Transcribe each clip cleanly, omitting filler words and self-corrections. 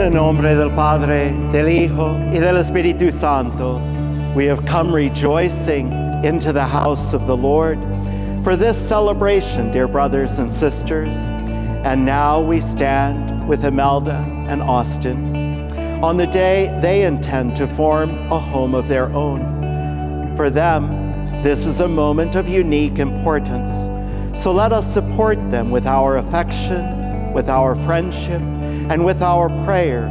el nombre del Padre, del Hijo, y del Espíritu Santo, we have come rejoicing into the house of the Lord for this celebration, dear brothers and sisters. And now we stand with Imelda and Austin on the day they intend to form a home of their own. For them, this is a moment of unique importance. So let us support them with our affection, with our friendship, and with our prayer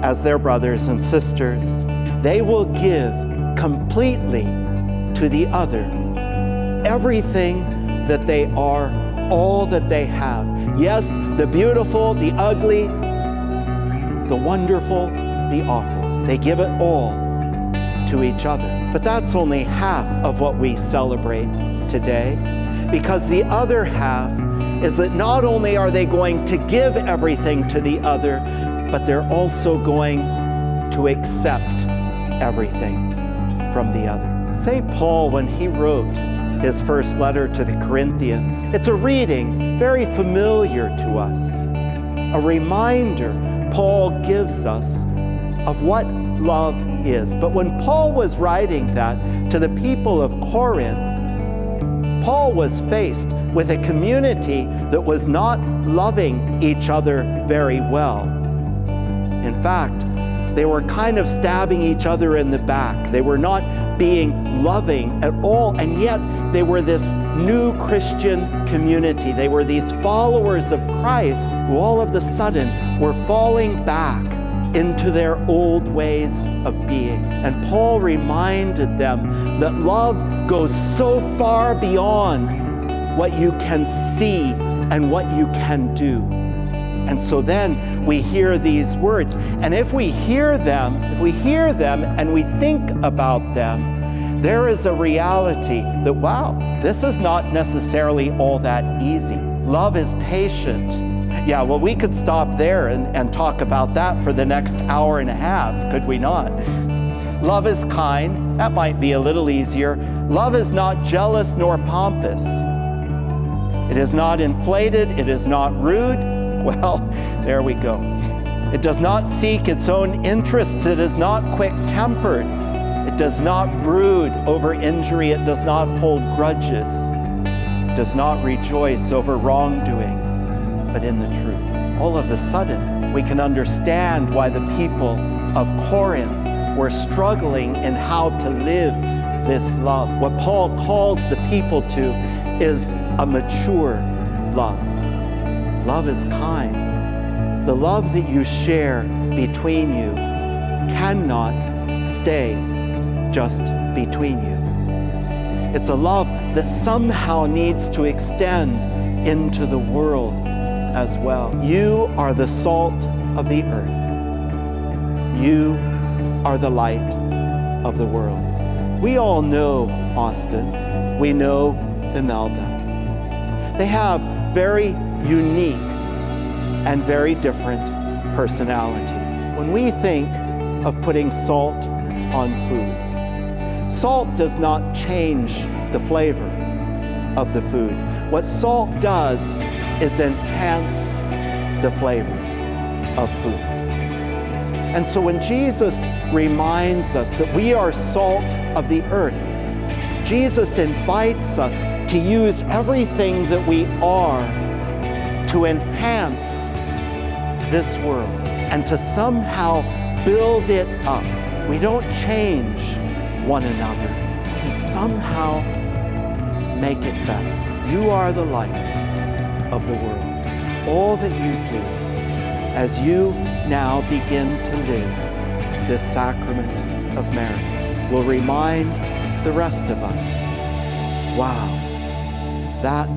as their brothers and sisters. They will give completely to the other everything that they are, all that they have. Yes, the beautiful, the ugly, the wonderful, the awful. They give it all to each other. But that's only half of what we celebrate today, because the other half is that not only are they going to give everything to the other, but they're also going to accept everything from the other. St. Paul, when he wrote his first letter to the Corinthians, it's a reading very familiar to us, a reminder Paul gives us of what love is. But when Paul was writing that to the people of Corinth, Paul was faced with a community that was not loving each other very well. In fact, they were kind of stabbing each other in the back. They were not being loving at all, and yet they were this new Christian community. They were these followers of Christ who all of a sudden were falling back into their old ways of being. And Paul reminded them that love goes so far beyond what you can see and what you can do. And so then we hear these words, and if we hear them and we think about them, there is a reality that, wow, this is not necessarily all that easy. Love is patient. Yeah, well, we could stop there and talk about that for the next hour and a half, could we not? Love is kind. That might be a little easier. Love is not jealous nor pompous. It is not inflated. It is not rude. Well, there we go. It does not seek its own interests. It is not quick-tempered. It does not brood over injury. It does not hold grudges. It does not rejoice over wrongdoing, but in the truth. All of a sudden, we can understand why the people of Corinth were struggling in how to live this love. What Paul calls the people to is a mature love. Love is kind. The love that you share between you cannot stay just between you. It's a love that somehow needs to extend into the world as well. You are the salt of the earth. You are the light of the world. We all know Austin. We know Imelda. They have very unique and very different personalities. When we think of putting salt on food, salt does not change the flavor of the food. What salt does is enhance the flavor of food. And so when Jesus reminds us that we are salt of the earth, Jesus invites us to use everything that we are to enhance this world and to somehow build it up. We don't change one another. We somehow make it better. You are the light of the world. All that you do as you now begin to live this sacrament of marriage will remind the rest of us, wow, that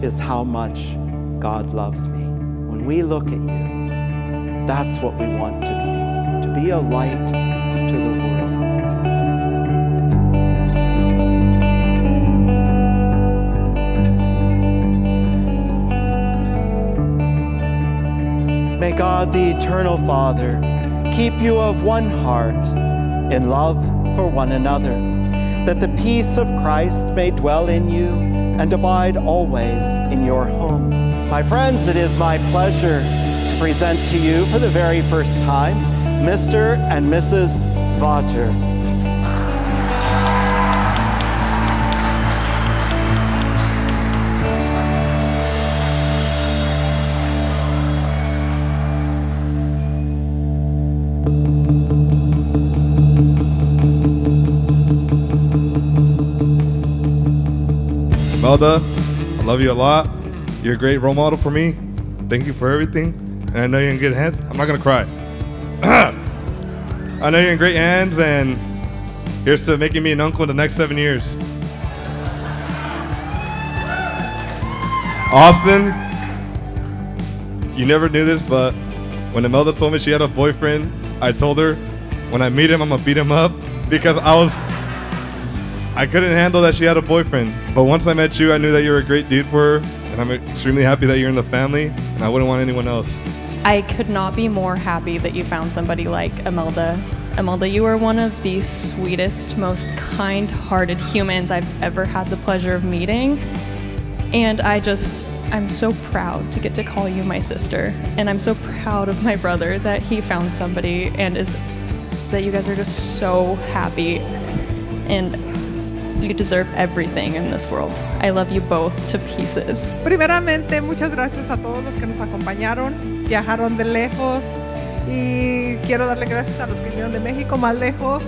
is how much God loves me. When we look at you, that's what we want to see, to be a light to the world. May God, the eternal Father, keep you of one heart in love for one another, that the peace of Christ may dwell in you and abide always in your home. My friends, it is my pleasure to to present to you for the very first time, Mr. and Mrs. Vater. Imelda, I love you a lot. You're a great role model for me. Thank you for everything. And I know you're in good hands. I'm not gonna cry. I know you're in great hands, and here's to making me an uncle in the next 7 years. Austin, you never knew this, but when Imelda told me she had a boyfriend, I told her, when I meet him, I'm gonna beat him up, because I couldn't handle that she had a boyfriend. But once I met you, I knew that you were a great dude for her, and I'm extremely happy that you're in the family, and I wouldn't want anyone else. I could not be more happy that you found somebody like Imelda. Imelda, you are one of the sweetest, most kind-hearted humans I've ever had the pleasure of meeting. And I'm so proud to get to call you my sister. And I'm so proud of my brother that he found somebody and that you guys are just so happy. And you deserve everything in this world. I love you both to pieces. Primeramente, muchas gracias a todos los que nos acompañaron, viajaron de lejos y quiero darle gracias a los que vinieron de México más lejos.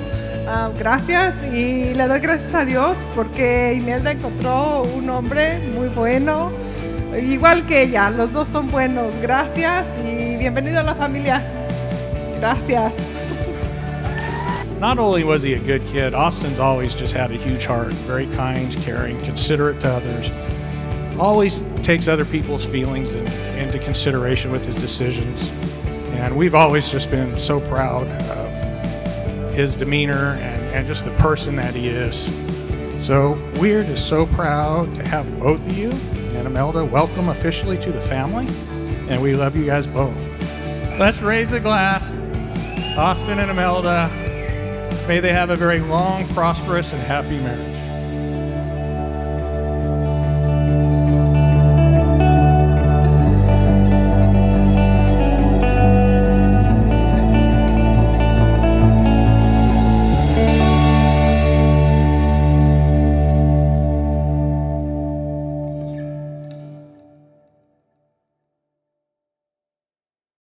Gracias y le doy gracias a Dios porque Imelda encontró un hombre muy bueno, igual que ella, los dos son buenos. Gracias y bienvenido a la familia. Gracias. Not only was he a good kid, Austin's always just had a huge heart, very kind, caring, considerate to others, always takes other people's feelings into consideration with his decisions. And we've always just been so proud of his demeanor and just the person that he is. So we're just so proud to have both of you. And Imelda, welcome officially to the family. And we love you guys both. Let's raise a glass. Austin and Imelda, may they have a very long, prosperous, and happy marriage.